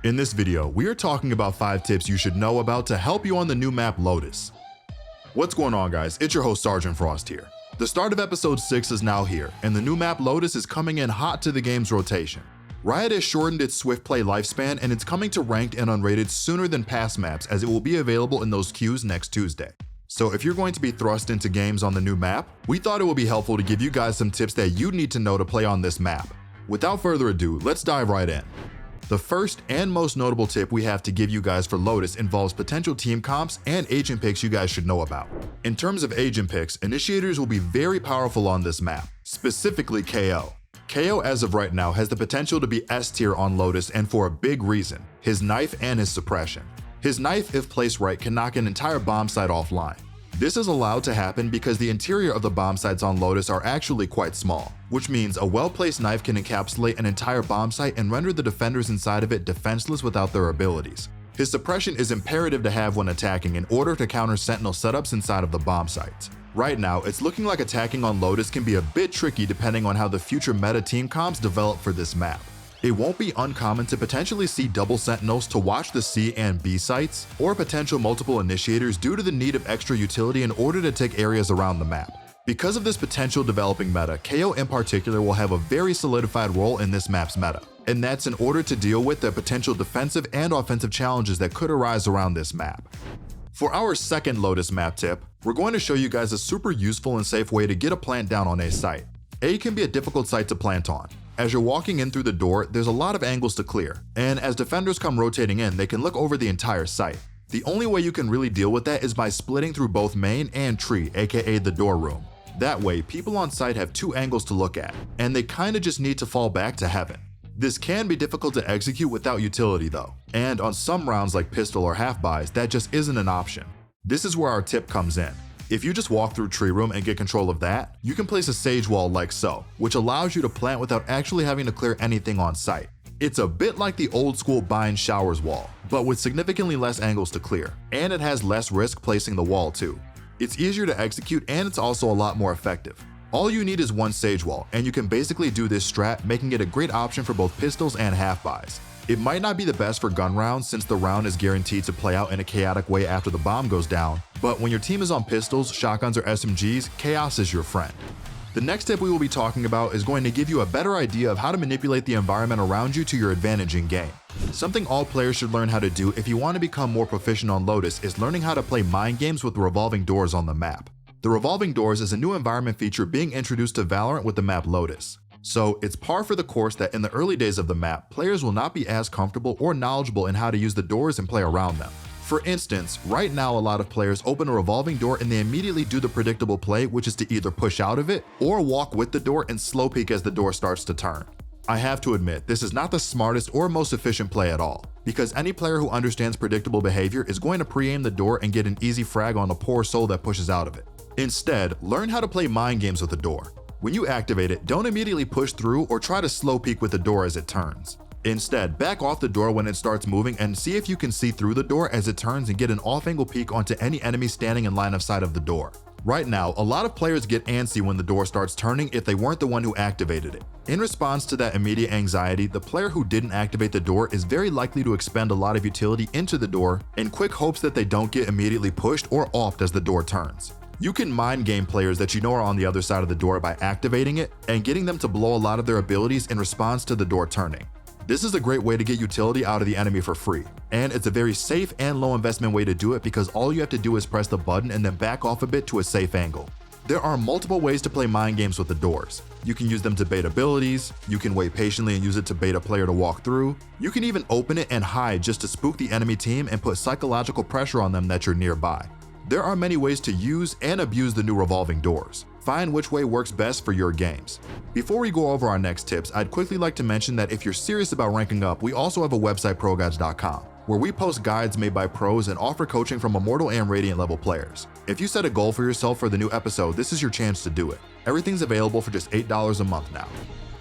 In this video, we are talking about 5 tips you should know about to help you on the new map Lotus. What's going on, guys? It's your host Sergeant Frost here. The start of episode 6 is now here, and the new map Lotus is coming in hot to the game's rotation. Riot has shortened its swift play lifespan, and it's coming to ranked and unrated sooner than past maps, as it will be available in those queues next Tuesday. So if you're going to be thrust into games on the new map, we thought it would be helpful to give you guys some tips that you need to know to play on this map. Without further ado, let's dive right in. The first and most notable tip we have to give you guys for Lotus involves potential team comps and agent picks you guys should know about. In terms of agent picks, initiators will be very powerful on this map, specifically KO. KO as of right now has the potential to be S tier on Lotus, and for a big reason: his knife and his suppression. His knife, if placed right, can knock an entire bomb site offline. This is allowed to happen because the interior of the bomb sites on Lotus are actually quite small, which means a well-placed knife can encapsulate an entire bomb site and render the defenders inside of it defenseless without their abilities. His suppression is imperative to have when attacking in order to counter sentinel setups inside of the bomb sites. Right now, it's looking like attacking on Lotus can be a bit tricky depending on how the future meta team comps develop for this map. It won't be uncommon to potentially see double sentinels to watch the C and B sites, or potential multiple initiators due to the need of extra utility in order to take areas around the map. Because of this potential developing meta, KO in particular will have a very solidified role in this map's meta, and that's in order to deal with the potential defensive and offensive challenges that could arise around this map. For our second Lotus map tip, we're going to show you guys a super useful and safe way to get a plant down on a site. A can be a difficult site to plant on. As you're walking in through the door, there's a lot of angles to clear, and as defenders come rotating in, they can look over the entire site. The only way you can really deal with that is by splitting through both main and tree, aka the door room. That way, people on site have 2 angles to look at, and they kinda just need to fall back to heaven. This can be difficult to execute without utility though, and on some rounds like pistol or half-buys, that just isn't an option. This is where our tip comes in. If you just walk through tree room and get control of that, you can place a sage wall like so, which allows you to plant without actually having to clear anything on site. It's a bit like the old school bind showers wall, but with significantly less angles to clear, and it has less risk placing the wall too. It's easier to execute, and it's also a lot more effective. All you need is one sage wall, and you can basically do this strat, making it a great option for both pistols and half-buys. It might not be the best for gun rounds since the round is guaranteed to play out in a chaotic way after the bomb goes down, but when your team is on pistols, shotguns, or SMGs, chaos is your friend. The next tip we will be talking about is going to give you a better idea of how to manipulate the environment around you to your advantage in game. Something all players should learn how to do if you want to become more proficient on Lotus is learning how to play mind games with the revolving doors on the map. The Revolving Doors is a new environment feature being introduced to Valorant with the map Lotus. So it's par for the course that in the early days of the map, players will not be as comfortable or knowledgeable in how to use the doors and play around them. For instance, right now a lot of players open a revolving door and they immediately do the predictable play, which is to either push out of it or walk with the door and slow peek as the door starts to turn. I have to admit, this is not the smartest or most efficient play at all, because any player who understands predictable behavior is going to pre-aim the door and get an easy frag on the poor soul that pushes out of it. Instead, learn how to play mind games with the door. When you activate it, don't immediately push through or try to slow peek with the door as it turns. Instead, back off the door when it starts moving and see if you can see through the door as it turns and get an off-angle peek onto any enemy standing in line of sight of the door. Right now, a lot of players get antsy when the door starts turning if they weren't the one who activated it. In response to that immediate anxiety, the player who didn't activate the door is very likely to expend a lot of utility into the door in quick hopes that they don't get immediately pushed or offed as the door turns. You can mind game players that you know are on the other side of the door by activating it and getting them to blow a lot of their abilities in response to the door turning. This is a great way to get utility out of the enemy for free, and it's a very safe and low investment way to do it because all you have to do is press the button and then back off a bit to a safe angle. There are multiple ways to play mind games with the doors. You can use them to bait abilities, you can wait patiently and use it to bait a player to walk through, you can even open it and hide just to spook the enemy team and put psychological pressure on them that you're nearby. There are many ways to use and abuse the new revolving doors. Find which way works best for your games. Before we go over our next tips, I'd quickly like to mention that if you're serious about ranking up, we also have a website, ProGuides.com, where we post guides made by pros and offer coaching from Immortal and Radiant level players. If you set a goal for yourself for the new episode, this is your chance to do it. Everything's available for just $8 a month now.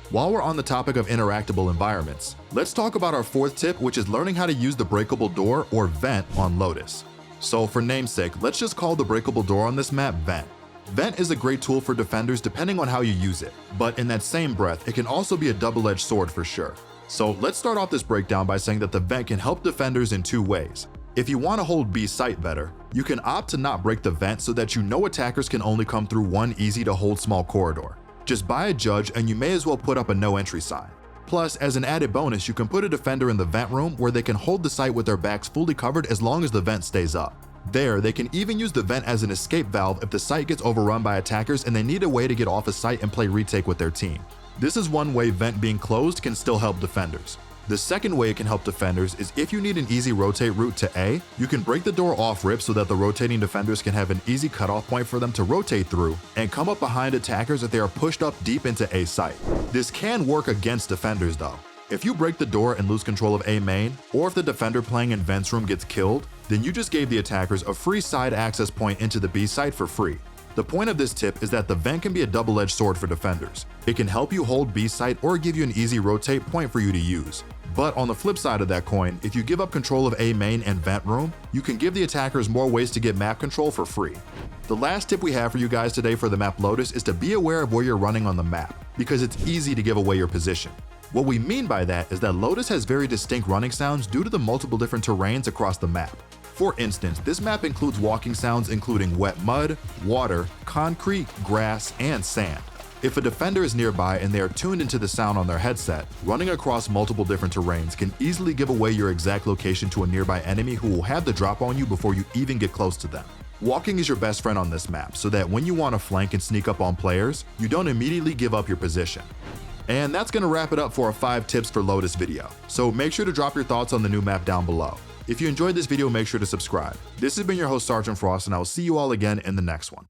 While we're on the topic of interactable environments, let's talk about our 4th tip, which is learning how to use the breakable door or vent on Lotus. So for namesake, let's just call the breakable door on this map Vent. Vent is a great tool for defenders depending on how you use it, but in that same breath, it can also be a double-edged sword for sure. So let's start off this breakdown by saying that the vent can help defenders in two ways. If you want to hold B site better, you can opt to not break the vent so that you know attackers can only come through one easy to hold small corridor. Just buy a judge and you may as well put up a no entry sign. Plus, as an added bonus, you can put a defender in the vent room where they can hold the site with their backs fully covered as long as the vent stays up. There, they can even use the vent as an escape valve if the site gets overrun by attackers and they need a way to get off a site and play retake with their team. This is one way vent being closed can still help defenders. The second way it can help defenders is if you need an easy rotate route to A, you can break the door off rip so that the rotating defenders can have an easy cutoff point for them to rotate through and come up behind attackers if they are pushed up deep into A site. This can work against defenders though. If you break the door and lose control of A main, or if the defender playing in vent's room gets killed, then you just gave the attackers a free side access point into the B site for free. The point of this tip is that the vent can be a double-edged sword for defenders. It can help you hold B site or give you an easy rotate point for you to use. But on the flip side of that coin, if you give up control of A main and vent room, you can give the attackers more ways to get map control for free. The last tip we have for you guys today for the map Lotus is to be aware of where you're running on the map, because it's easy to give away your position. What we mean by that is that Lotus has very distinct running sounds due to the multiple different terrains across the map. For instance, this map includes walking sounds including wet mud, water, concrete, grass, and sand. If a defender is nearby and they are tuned into the sound on their headset, running across multiple different terrains can easily give away your exact location to a nearby enemy who will have the drop on you before you even get close to them. Walking is your best friend on this map so that when you want to flank and sneak up on players, you don't immediately give up your position. And that's going to wrap it up for our 5 tips for Lotus video. So make sure to drop your thoughts on the new map down below. If you enjoyed this video, make sure to subscribe. This has been your host, Sergeant Frost, and I will see you all again in the next one.